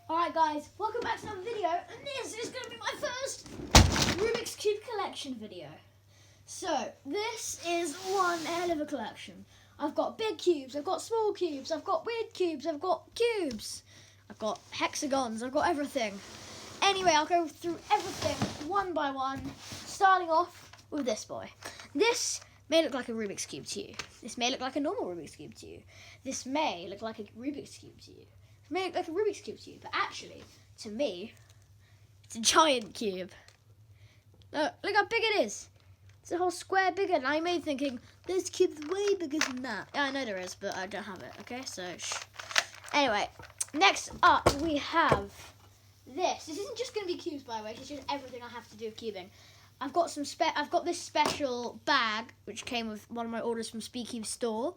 Alright guys, welcome back to another video, and this is going to be my first Rubik's Cube collection video. So, this is one hell of a collection. I've got big cubes, I've got small cubes, I've got weird cubes, I've got cubes. I've got hexagons, I've got everything. Anyway, I'll go through everything one by one, starting off with this boy. This may look like a Rubik's Cube to you. This may look like a normal Rubik's Cube to you. This may look like a Rubik's Cube to you. It may look like a Rubik's Cube to you, but actually, to me, it's a giant cube. Look how big it is. It's a whole square bigger, and I may be thinking, this cube's way bigger than that. Yeah, I know there is, but I don't have it, okay? So, shh. Anyway, next up, we have this. This isn't just going to be cubes, by the way. It's just everything I have to do with cubing. I've got this special bag, which came with one of my orders from Speakeasy Store.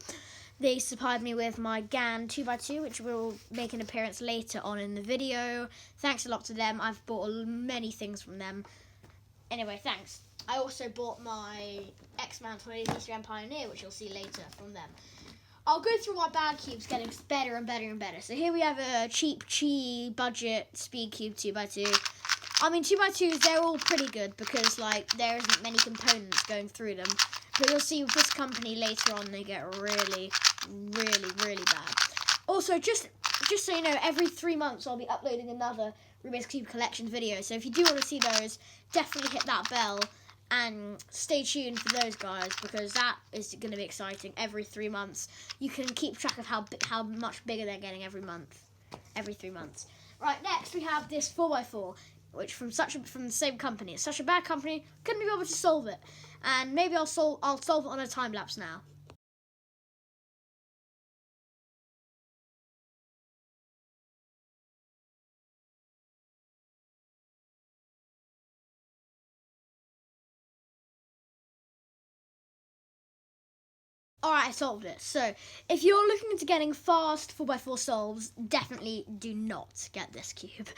They supplied me with my GAN 2x2, which will make an appearance later on in the video. Thanks a lot to them. I've bought many things from them. Anyway, thanks. I also bought my X-Man 20 Pioneer, which you'll see later from them. I'll go through my bag cubes getting better and better and better. So here we have a cheap budget Speed Cube 2x2. I mean, 2x2s, they're all pretty good because, like, there isn't many components going through them. But you'll see with this company later on, they get really bad. Also, just so you know, every 3 months I'll be uploading another Rubik's Cube collection video. So if you do want to see those, definitely hit that bell and stay tuned for those guys because that is going to be exciting. Every 3 months, you can keep track of how much bigger they're getting every month, every 3 months. Right, next we have this 4x4. Which from the same company. It's such a bad company, couldn't be able to solve it. And maybe I'll solve it on a time lapse now. Alright, I solved it. So, if you're looking into getting fast 4x4 solves, definitely do not get this cube.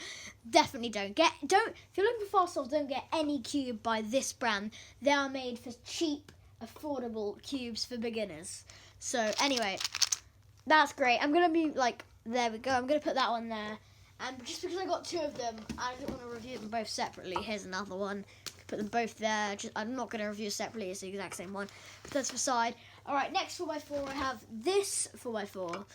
Definitely don't. If you're looking for fast solves, don't get any cube by this brand. They are made for cheap, affordable cubes for beginners. So, anyway, that's great. I'm going to be like, there we go. I'm going to put that one there. And just because I got 2 of them, I don't want to review them both separately. Here's another one. Put them both there. I'm not going to review separately. It's the exact same one. But that's aside. Alright, next 4x4, I have this 4x4,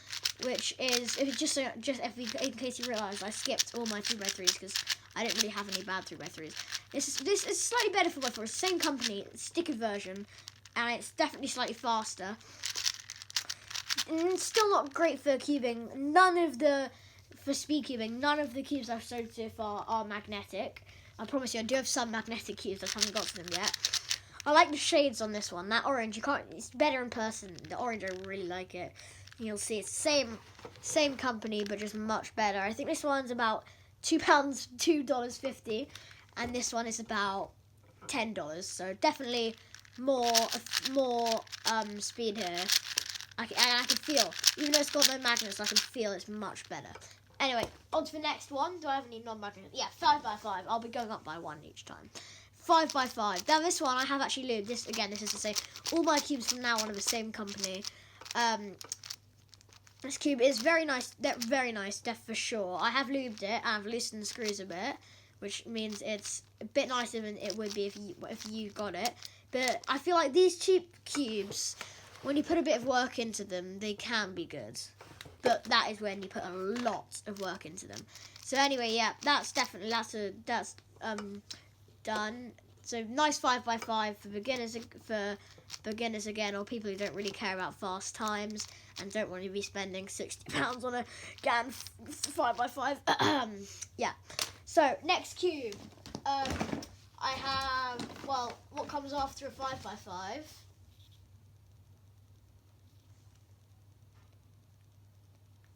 which is, in case you realise, I skipped all my 3x3s because I didn't really have any bad 3x3s. This is slightly better 4x4. It's the same company, sticker version, and it's definitely slightly faster. And it's still not great for cubing. For speed cubing, none of the cubes I've showed so far are magnetic. I promise you, I do have some magnetic cubes, I just haven't got to them yet. I like the shades on this one. That orange, it's better in person. The orange, I really like it. You'll see it's the same company, but just much better. I think this one's about $2.50, and this one is about $10. So definitely more speed here. I can feel, even though it's got no magnets, I can feel it's much better. Anyway, on to the next one. Do I have any non-magnets? Yeah, 5x5. I'll be going up by 1 each time. 5x5. Now this one I have actually lubed. This is the same. All my cubes from now on are the same company. This cube is very nice. Very nice, for sure. I have lubed it. I've loosened the screws a bit, which means it's a bit nicer than it would be if you got it. But I feel like these cheap cubes, when you put a bit of work into them, they can be good. But that is when you put a lot of work into them. So anyway, yeah, that's done. So nice 5x5 for beginners again, or people who don't really care about fast times and don't want to be spending £60 on a GAN 5x5. Yeah. So next cube, I have what comes after a 5x5.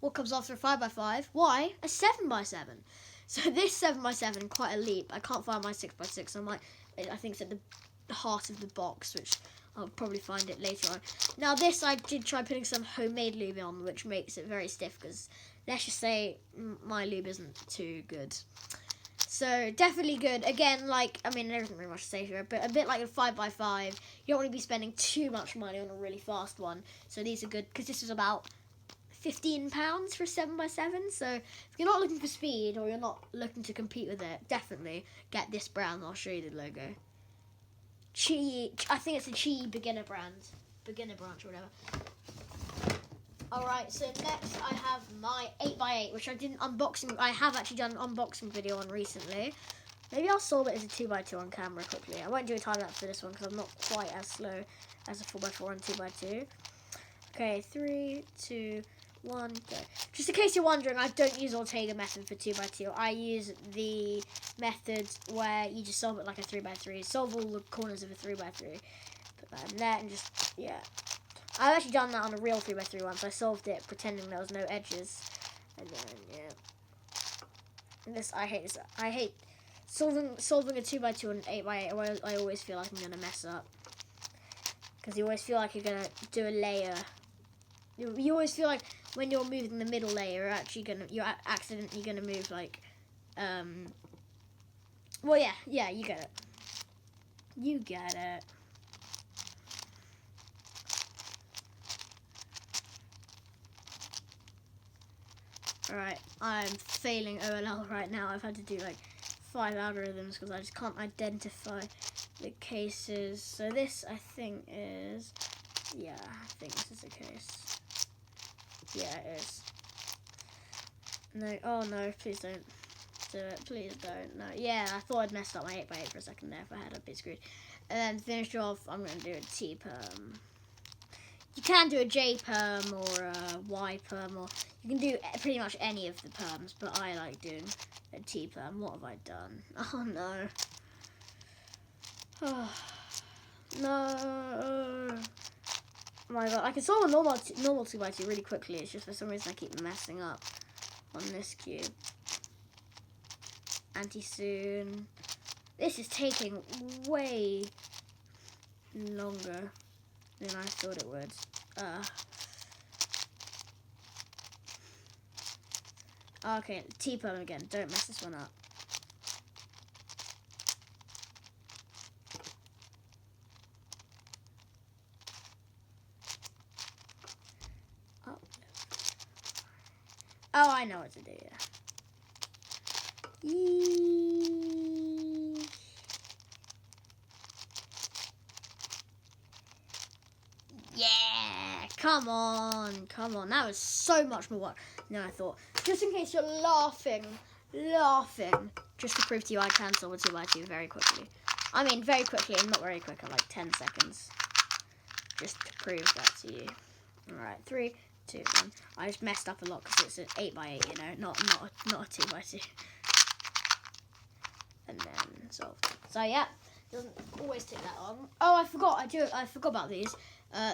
What comes after a 5x5? Why? A 7x7. So this 7x7, quite a leap. I can't find my 6x6. I think it's at the heart of the box, which I'll probably find it later on. Now this, I did try putting some homemade lube on, which makes it very stiff because let's just say my lube isn't too good. So definitely good. Again, there isn't really much to say here, but a bit like a 5x5, you don't want to be spending too much money on a really fast one. So these are good because this is about £15 for a 7x7. So if you're not looking for speed or you're not looking to compete with it, definitely get this brand. I'll show you the logo. I think it's a Chi beginner branch or whatever. Alright, so next I have my 8x8, which I didn't unboxing. I have actually done an unboxing video on recently. Maybe I'll solve it as a 2x2 on camera quickly. I won't do a time lapse for this one because I'm not quite as slow as a 4x4 and 2x2. Okay, 3, 2, 1, go. Just in case you're wondering, I don't use Ortega method for 2x2. I use the method where you just solve it like a 3x3. Solve all the corners of a 3x3. Put that in there and just, yeah. I've actually done that on a real 3x3 once. I solved it pretending there was no edges. And then, yeah. And this, I hate this. I hate solving a 2x2 and an 8x8. I always feel like I'm going to mess up. Because you always feel like you're going to do a layer. You always feel like when you're moving the middle layer, you're accidentally going to move like, well, yeah, you get it. You get it. Alright, I'm failing OLL right now. I've had to do like 5 algorithms because I just can't identify the cases. So this, I think, is... Yeah, I think this is the case. Yeah, it is. No, oh no, please don't do it. Please don't. No, yeah, I thought I'd messed up my 8x8 for a second there. If I had, I'd be screwed. And then finish off, I'm going to do a T-perm. You can do a J-perm or a Y-perm, or you can do pretty much any of the perms, but I like doing a T-perm. What have I done? Oh, no. Oh, no. Oh my god, I can solve a normal 2x2 really quickly. It's just for some reason I keep messing up on this cube. Anti-soon. This is taking way longer than I thought it would. Okay, T-perm again. Don't mess this one up. Oh, I know what to do, yeah. Yeah, come on. That was so much more work than I thought. Just in case you're laughing, just to prove to you I can solve a 2x2 very quickly. I mean, very quickly and not very quick, in like 10 seconds. Just to prove that to you. Alright, 3, 2, 1. I just messed up a lot because it's an 8x8, you know, not a 2x2. And then solve. So yeah, doesn't always take that long. Oh, I forgot about these.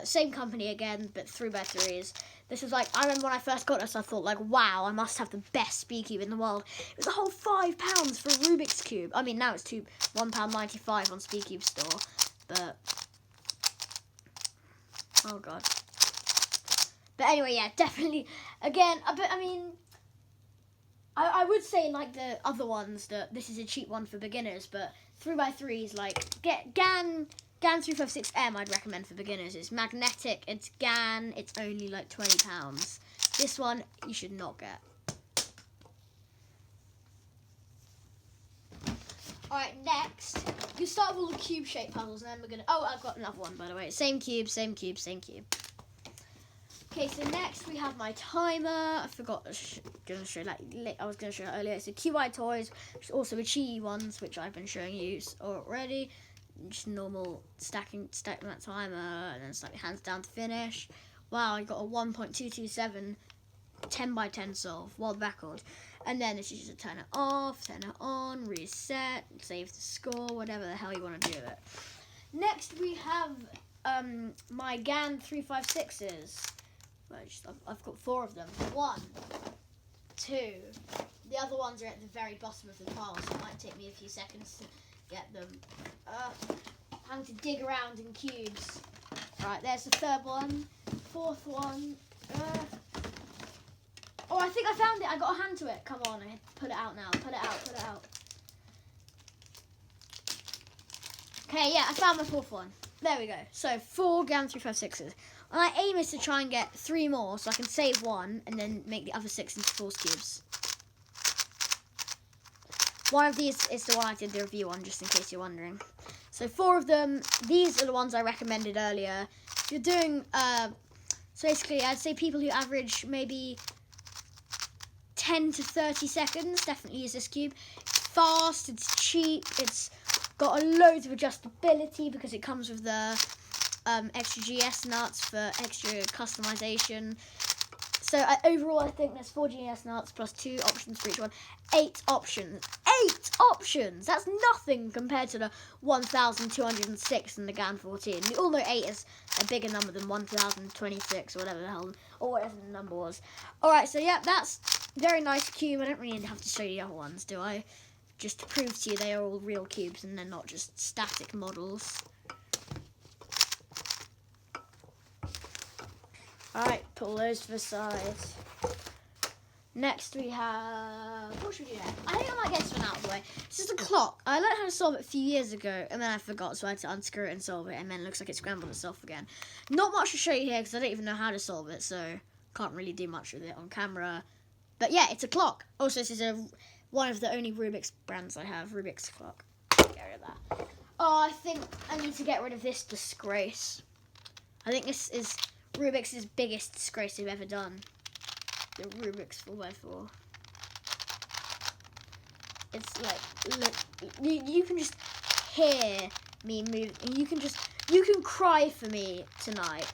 Same company again, but 3x3s. This was like, I remember when I first got this, I thought like, wow, I must have the best speed cube in the world. It was a whole £5 for a Rubik's cube. I mean, now it's £1.95 on Speed Cube store, but oh god. But anyway, yeah, definitely. Again, I mean, I would say like the other ones that this is a cheap one for beginners, but 3x3s, like get GAN 356M I'd recommend for beginners. It's magnetic, it's GAN, it's only like £20. This one you should not get. Alright, next, you start with all the cube shaped puzzles and then we're gonna, oh, I've got another one by the way. Same cube. Okay, so next we have my timer. I forgot I was going to show that earlier. It's a QI Toys, which is also a Chi ones, which I've been showing you already. Just normal stack that timer, and then slap your hands down to finish. Wow, I got a 1.227 10x10 solve, world record. And then it's just to turn it off, turn it on, reset, save the score, whatever the hell you want to do with it. Next we have my GAN 356s. I've got 4 of them. 1, 2. The other ones are at the very bottom of the pile, so it might take me a few seconds to get them. Having to dig around in cubes. Right, there's the 3rd one. 4th one. Oh, I think I found it. I got a hand to it. Come on, I put it out now. Put it out. Okay, yeah, I found my 4th one. There we go. So 4 GAN 356s. My aim is to try and get 3 more, so I can save 1 and then make the other 6 into force cubes. One of these is the one I did the review on, just in case you're wondering. So 4 of them, these are the ones I recommended earlier. If you're doing, so basically I'd say people who average maybe 10 to 30 seconds, definitely use this cube. It's fast, it's cheap, it's got loads of adjustability because it comes with the extra GS nuts for extra customization. So overall, I think there's 4 GS nuts plus 2 options for each one. 8 options. 8 options! That's nothing compared to the 1,206 in the GAN 14. We all know 8 is a bigger number than 1,026 or whatever the hell, or whatever the number was. Alright, so yeah, that's very nice cube. I don't really have to show you the other ones, do I? Just to prove to you they are all real cubes and they're not just static models. Alright, put those to the side. Next we have... What should we do next? I think I might get this one out of the way. It's just a clock. I learned how to solve it a few years ago, and then I forgot, so I had to unscrew it and solve it, and then it looks like it scrambled itself again. Not much to show you here, because I don't even know how to solve it, so can't really do much with it on camera. But yeah, it's a clock. Also, this is one of the only Rubik's brands I have, Rubik's clock. Get rid of that. Oh, I think I need to get rid of this disgrace. I think this is Rubik's biggest disgrace they've ever done. The Rubik's 4x4. It's like, look, you can just hear me move. You can cry for me tonight,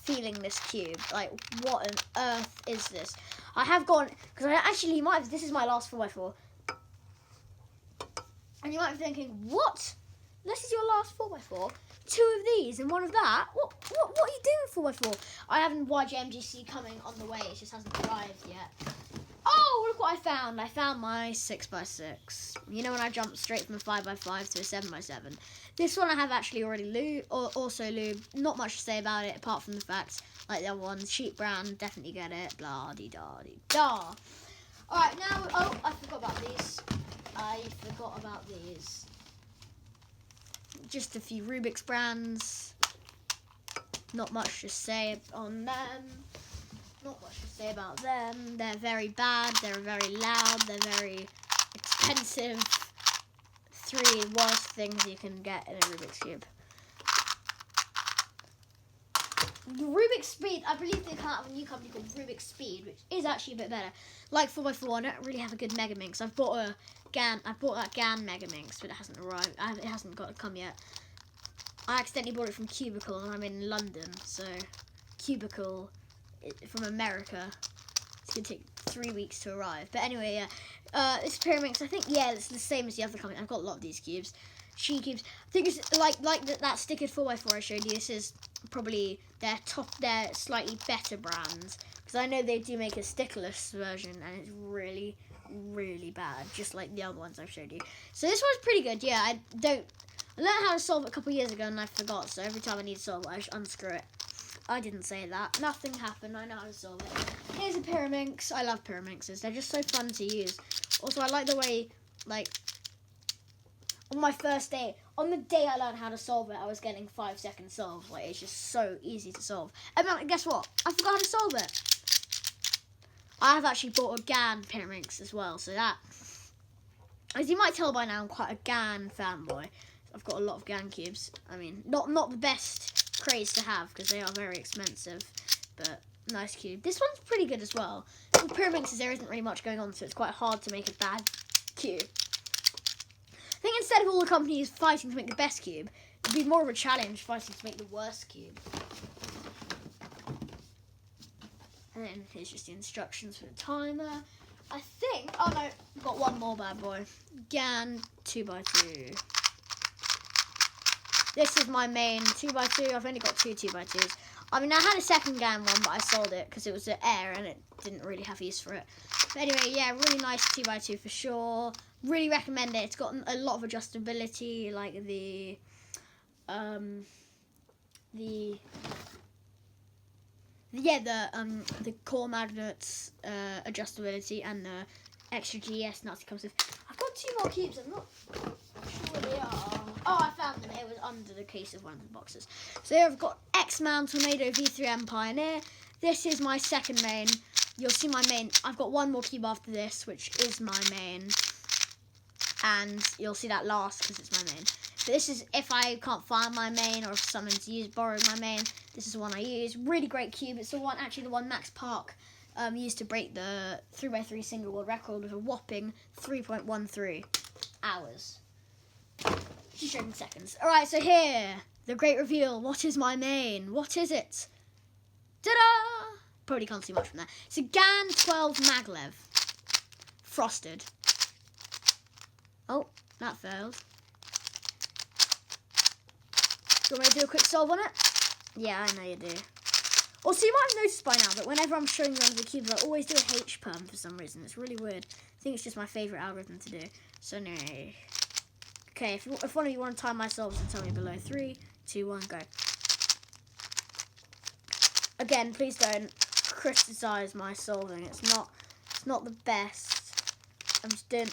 feeling this cube. Like, what on earth is this? I have gone, because I actually might have, this is my last 4x4. And you might be thinking, what? This is your last 4x4? 2 of these and 1 of that? What are you doing 4x4? I have a YJMGC coming on the way. It just hasn't arrived yet. Oh, look what I found. I found my 6x6. You know when I jumped straight from a 5x5 to a 7x7? This one I have actually already also lubed. Not much to say about it apart from the fact, like the other ones, cheap brand, definitely get it. Blah dee da dee da. Alright, now, oh, I forgot about these. Just a few Rubik's brands. Not much to say on them. Not much to say about them. They're very bad. They're very loud. They're very expensive. 3 worst things you can get in a Rubik's Cube. Rubik's Speed, I believe they come out with a new company called Rubik's Speed, which is actually a bit better. Like 4x4, I don't really have a good Mega Minx. I bought that GAN Mega Minx, but it hasn't arrived. It hasn't got to come yet. I accidentally bought it from Cubicle, and I'm in London, so Cubicle from America. It's gonna take 3 weeks to arrive. But anyway, yeah, this Pyraminx, I think, yeah, it's the same as the other company. I've got a lot of these cubes. She cubes. I think it's like that stickered 4x4 I showed you. This is probably their slightly better brand, because I know they do make a stickerless version, and it's really, really bad, just like the other ones I've showed you. So this one's pretty good. Yeah, I learned how to solve it a couple of years ago, and I forgot. So every time I need to solve it, I just unscrew it. I didn't say that. Nothing happened. I know how to solve it. Here's a Pyraminx. I love Pyraminxes. They're just so fun to use. Also, I like the way, like, on my first day, on the day I learned how to solve it, I was getting 5-second solves. Like, it's just so easy to solve. And then, guess what? I forgot how to solve it. I have actually bought a GAN Pyraminx as well, so that, as you might tell by now, I'm quite a GAN fanboy. I've got a lot of GAN cubes. I mean, not the best craze to have, because they are very expensive, but nice cube. This one's pretty good as well. With Pyraminxes, there isn't really much going on, so it's quite hard to make a bad cube. I think instead of all the companies fighting to make the best cube, it'd be more of a challenge fighting to make the worst cube. And then here's just the instructions for the timer. I think, oh no, I've got one more bad boy. GAN 2x2. This is my main 2x2. I've only got 2 2x2s. I mean, I had a second GAN one, but I sold it because it was an Air and it didn't really have use for it. But anyway, yeah, really nice 2x2 for sure. Really recommend it. It's got a lot of adjustability, like the core magnets adjustability and the extra GS nuts it comes with. I've got 2 more cubes. I'm not sure what they are. Oh, I found found them. It was under the case of one of the boxes. So here I've got X-Man, Tornado, V3M, Pioneer. This is my second main. You'll see my main. I've got one more cube after this, which is my main. And you'll see that last because it's my main. But this is if I can't find my main or if someone's borrowed my main. This is the one I use. Really great cube. It's the one Max Park used to break the 3x3 single world record with a whopping 3.13 hours. Just joking seconds. Alright, so here, the great reveal. What is my main? What is it? Ta-da! Probably can't see much from there. It's a GAN 12 Maglev. Frosted. Oh, that failed. Do you want me to do a quick solve on it? Yeah, I know you do. Also, you might have noticed by now that whenever I'm showing you one of the cubes, I always do a H-perm for some reason. It's really weird. I think it's just my favourite algorithm to do. So, no. Okay, if one of you want to time my solves, then tell me below. 3, 2, 1, go. Again, please don't criticise my solving. It's not the best. I'm just doing.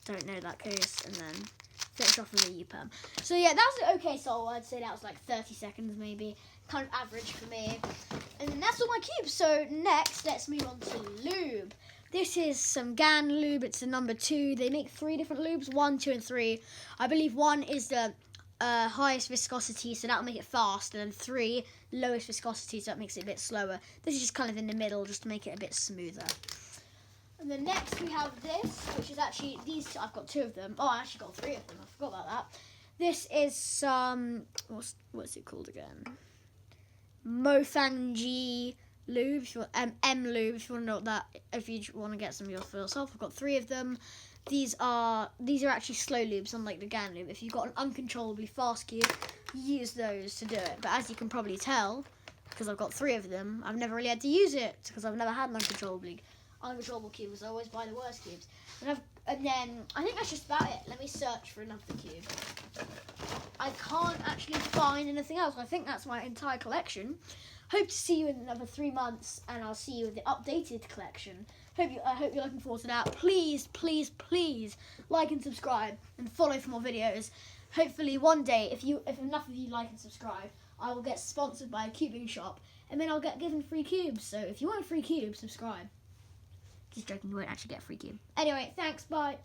Don't know that case, and then finish off with a U-perm. So yeah, that was an okay solve. I'd say that was like 30 seconds maybe, kind of average for me. And then that's all my cubes. So next, let's move on to lube. This is some GAN lube. It's the number 2. They make 3 different lubes, 1, 2, and 3. I believe 1 is the highest viscosity, so that'll make it fast, and then 3 lowest viscosity, so that makes it a bit slower. This is just kind of in the middle, just to make it a bit smoother. And then next we have this, which is actually these. I've got 2 of them. Oh, I actually got 3 of them. I forgot about that. This is some what's it called again? Mofang lube. If you want, M lube. If you want to know what that. If you want to get some for yourself, I've got 3 of them. These are actually slow lubes, unlike the GAN lube. If you've got an uncontrollably fast cube, use those to do it. But as you can probably tell, because I've got 3 of them, I've never really had to use it because I've never had an uncontrollable cubes. I always buy the worst cubes. And then I think that's just about it. Let me search for another cube. I can't actually find anything else. I think that's my entire collection. Hope to see you in another 3 months, and I'll see you with the updated collection. I hope you're looking forward to that. Please, please, please like and subscribe and follow for more videos. Hopefully one day, if enough of you like and subscribe, I will get sponsored by a cubing shop, and then I'll get given free cubes. So if you want a free cube, subscribe. Just joking, you won't actually get a free cube. Anyway, thanks, bye.